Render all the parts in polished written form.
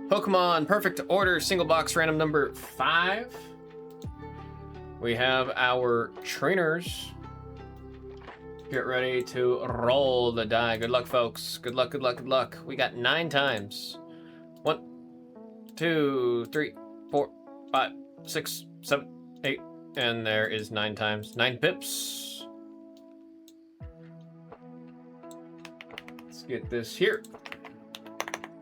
Pokemon Perfect Order single box random number 5. We have our trainers. Get ready to roll the die. Good luck, folks. Good luck, good luck, good luck. We got 9 times. 1, 2, 3, 4, 5, 6, 7, 8. And there is 9 times. 9 pips. Let's get this here.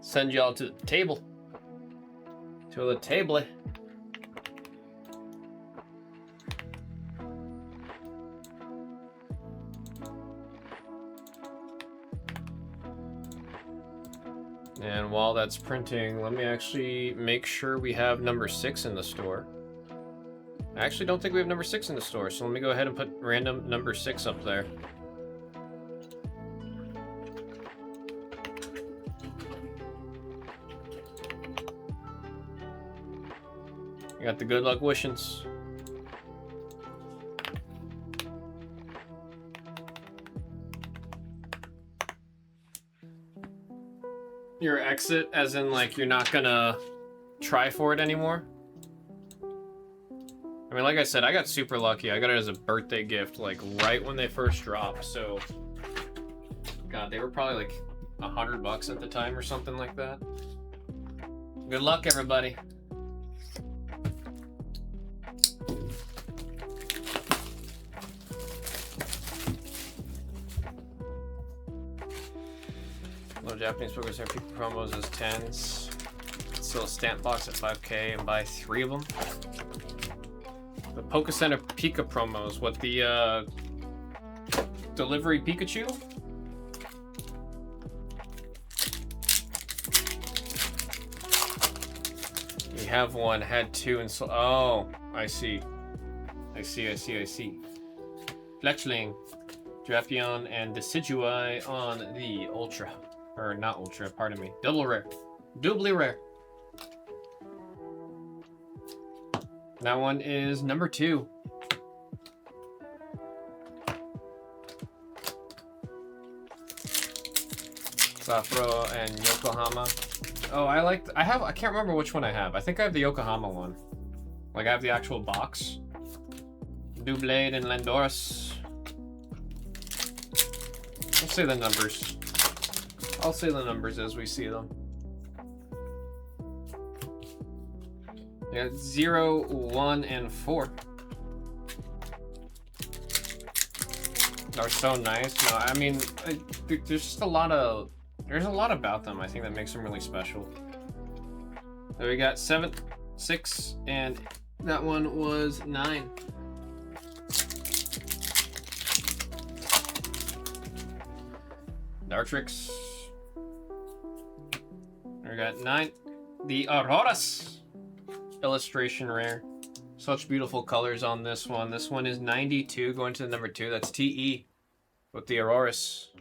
Send y'all to the table. To the table. And while that's printing, let me actually make sure we have number 6 in the store. I actually don't think we have number 6 in the store, so let me go ahead and put random number 6 up there. You got the good luck wishings. Your exit, as in like you're not gonna try for it anymore? I mean, like I said, I got super lucky. I got it as a birthday gift, like right when they first dropped. So, God, they were probably like $100 at the time or something like that. Good luck, everybody. No Japanese Pokemon Center Pika promos as 10s. Still a stamp box at 5K and buy 3 of them. The Poke Center Pika promos. What, the delivery Pikachu? We have one, had 2, and so. Oh, I see. I see. Fletchling, Drapion, and Decidueye on the Ultra. Or not Ultra, pardon me. Double rare. Doubly rare. That one is number 2. Safro and Yokohama. Oh, I can't remember which one I have. I think I have the Yokohama one. Like, I have the actual box. Doublade and Landorus. Let's say the numbers. I'll say the numbers as we see them. Yeah, 0, 1, and 4. They're so nice. No, I mean, there's just a lot about them, I think, that makes them really special. So we got 7, 6, and that one was 9. Dartrix. We got 9. The Auroras illustration rare. Such beautiful colors on this one. This one is 92 going to the number 2. That's TE with the Auroras.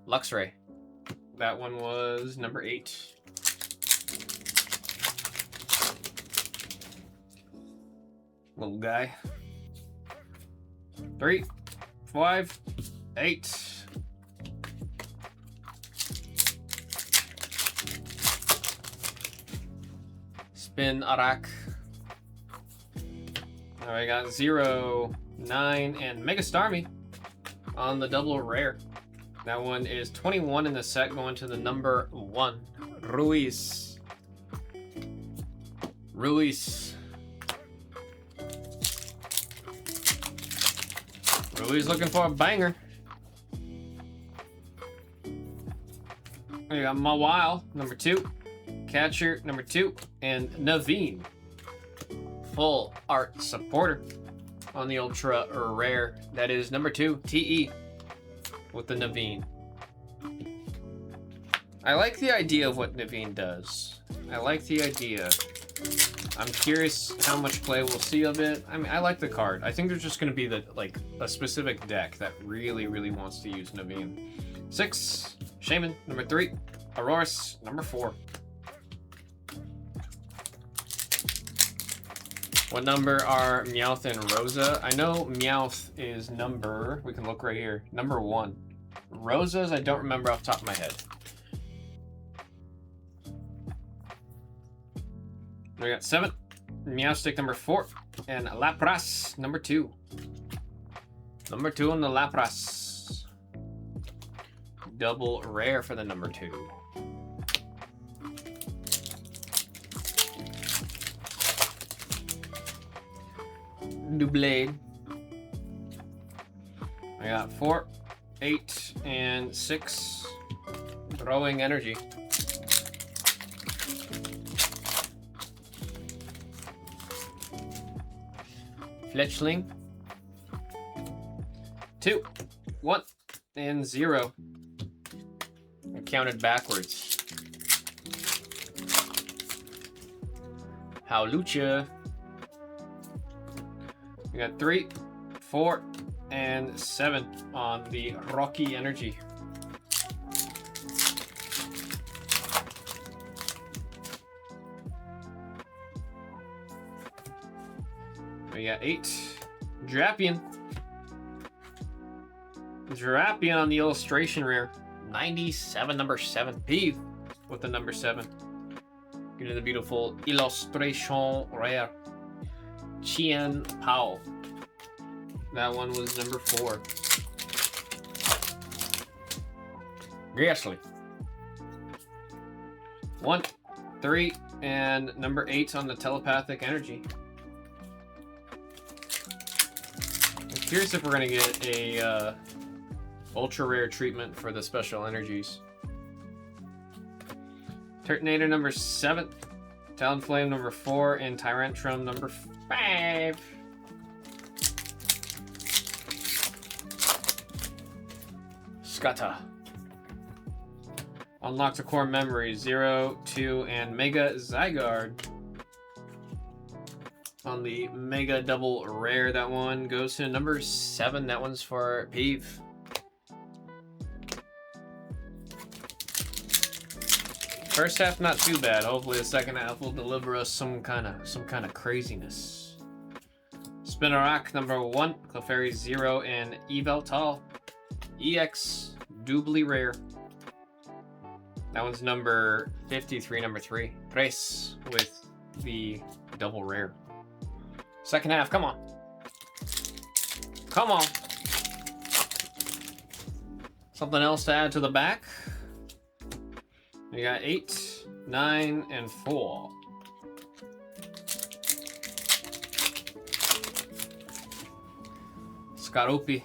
Luxray. That one was number 8. Little guy. 3, 5, 8. Spin Arak. Now we got 0, 9, and Mega Starmie on the double rare. That one is 21 in the set, going to the number 1. Ruiz. Ruiz looking for a banger. We got Mawile, number 2. Catcher, number 2. And Naveen, full art supporter on the ultra rare. That is number 2, TE with the Naveen. I like the idea of what Naveen does. I like the idea. I'm curious how much play we'll see of it. I mean, I like the card. I think there's just going to be a specific deck that really, really wants to use Naveen. 6, Shaman, number 3. Auroras, number 4. What number are Meowth and Rosa? I know Meowth is number, we can look right here, number 1. Rosa's, I don't remember off the top of my head. We got 7, Meowstic number 4, and Lapras number 2. Number 2 on the Lapras. Double rare for the number 2. Doublade. I got 4, 8, and 6. Throwing energy. Fletchling. 2, 1, and 0. I counted backwards. Howlucha. We got 3, 4, and 7 on the Rocky Energy. We got 8, Drapion. Drapion on the illustration rare. 97, number 7. Peeve with the number 7. Get the beautiful illustration rare. Chien Pao. That one was number 4. Graciously. 1, 3, and number 8 on the telepathic energy. I'm curious if we're gonna get a ultra rare treatment for the special energies. Turtonator number 7, Talonflame number 4, and Tyrantrum number 5. Scutter. Unlock the core memory 0, 2, and Mega Zygarde. On the Mega Double Rare, that one goes to number 7. That one's for Peeve. First half not too bad. Hopefully the second half will deliver us some kind of craziness. Spinarak number 1, Clefairy 0, and Yveltal EX doubly rare. That one's number 53, number 3. Tres with the double rare. Second half, come on. Come on. Something else to add to the back. We got 8, 9, and 4. Scaropi.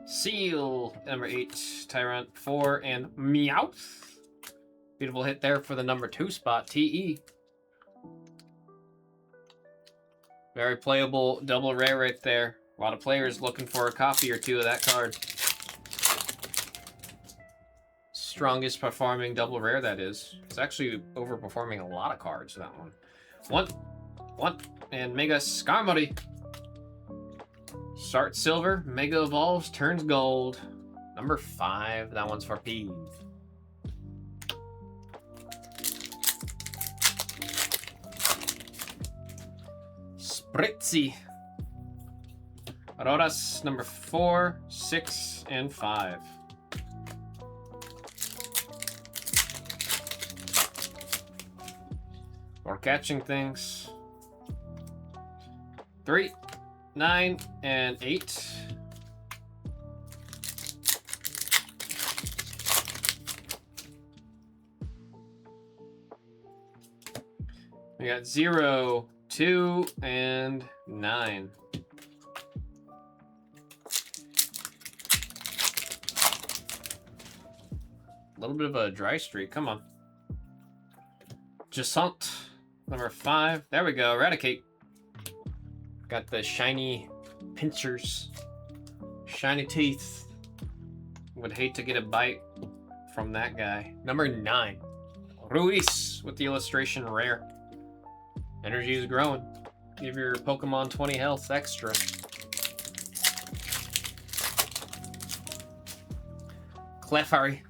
Seal, number 8, Tyrant 4, and Meowth. Beautiful hit there for the number 2 spot, TE. Very playable double rare right there. A lot of players looking for a copy or 2 of that card. Strongest performing double rare, that is. It's actually overperforming a lot of cards, that one. 1, and Mega Skarmory. Start silver, Mega Evolves, turns gold. Number 5, that one's for Peeve. Spritzy. Roras, number 4, 6, and 5. We're catching things. 3, 9, and 8. We got 0, 2, and 9. A little bit of a dry streak. Come on. Jasant, number 5. There we go. Eradicate. Got the shiny pincers. Shiny teeth. Would hate to get a bite from that guy. Number 9. Ruiz with the illustration rare. Energy is growing. Give your Pokemon 20 health extra. Clefairy.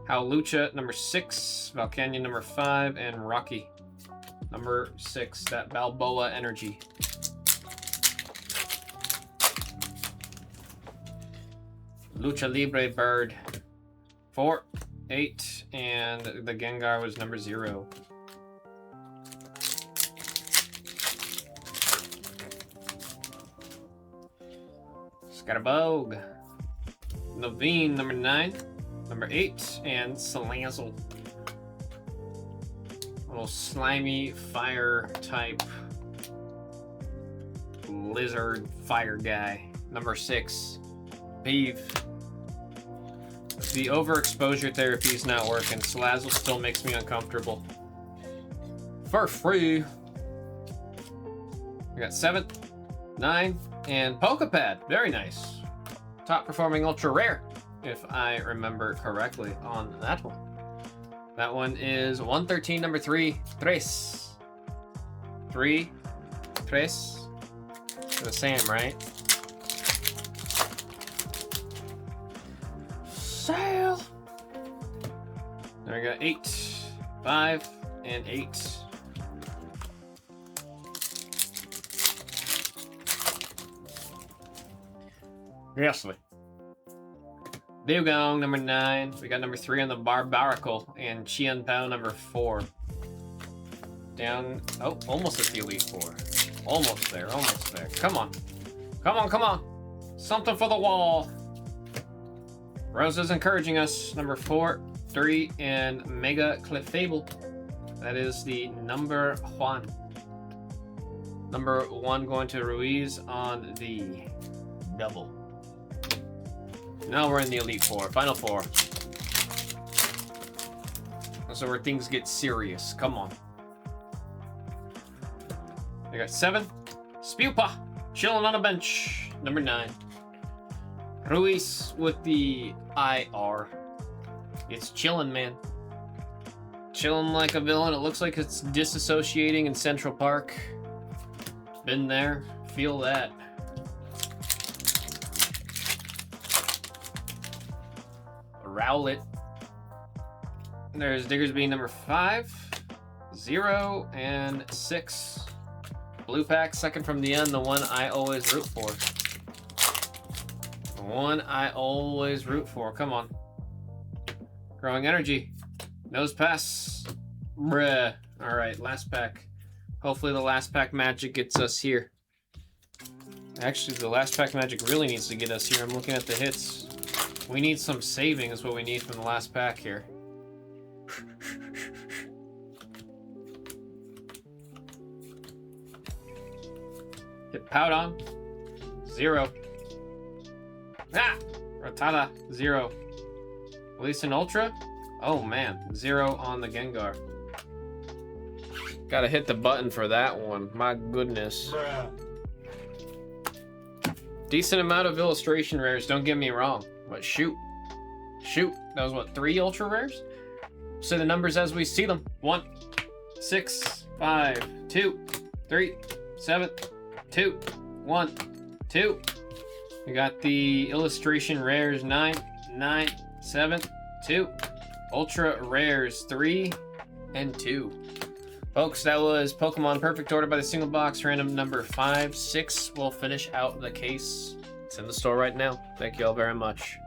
Howlucha, number 6. Valcania, number 5. And Rocky, number 6. That Balboa energy. Lucha Libre Bird. 4, 8. And the Gengar was number 0. Scatterbug. Naveen, number 9. Number 8. And Salazzle. Little slimy fire type lizard fire guy. Number 6. Peeve. The overexposure therapy is not working. Salazzle still makes me uncomfortable. For free. We got 7, 9, and Pokepad. Very nice. Top performing ultra rare, if I remember correctly on that one. That one is 113, number 3, Tres. 3, Tres. They're the same, right? Sale. There we go. 8, 5, and 8. Seriously. Dewgong, number 9. We got number 3 on the Barbaracle, and Qianpao, number 4. Down. Oh, almost at the Elite 4. Almost there, almost there. Come on. Come on, come on. Something for the wall. Rose is encouraging us. Number 4, 3, and Mega Clefable. That is the number 1. Number 1 going to Ruiz on the double. Now we're in the Elite 4, Final 4. So where things get serious. Come on. I got 7. Spewpa, chilling on a bench. Number 9. Ruiz with the IR. It's chilling, man. Chilling like a villain. It looks like it's disassociating in Central Park. Been there. Feel that. Rowlet. There's Diggersby number 5, 0, and 6. Blue pack, second from the end, the one I always root for. The one I always root for. Come on. Growing Energy. Nose pass. Bruh. Alright, last pack. Hopefully the last pack magic gets us here. Actually, the last pack magic really needs to get us here. I'm looking at the hits. We need some saving is what we need from the last pack here. Hit Powdon. 0. Ah! Rattata. 0. Release an Ultra? Oh man. 0 on the Gengar. Gotta hit the button for that one. My goodness. Bruh. Decent amount of illustration rares, don't get me wrong. But shoot. Shoot. That was what, 3 ultra rares? Say the numbers as we see them. 1, 6, 5, 2, 3, 7, 2, 1, 2. We got the illustration rares 9, 9, 7, 2. Ultra rares 3 and 2. Folks, that was Pokemon Perfect Order by the single box, random number 5. 6 will finish out the case. It's in the store right now. Thank you all very much.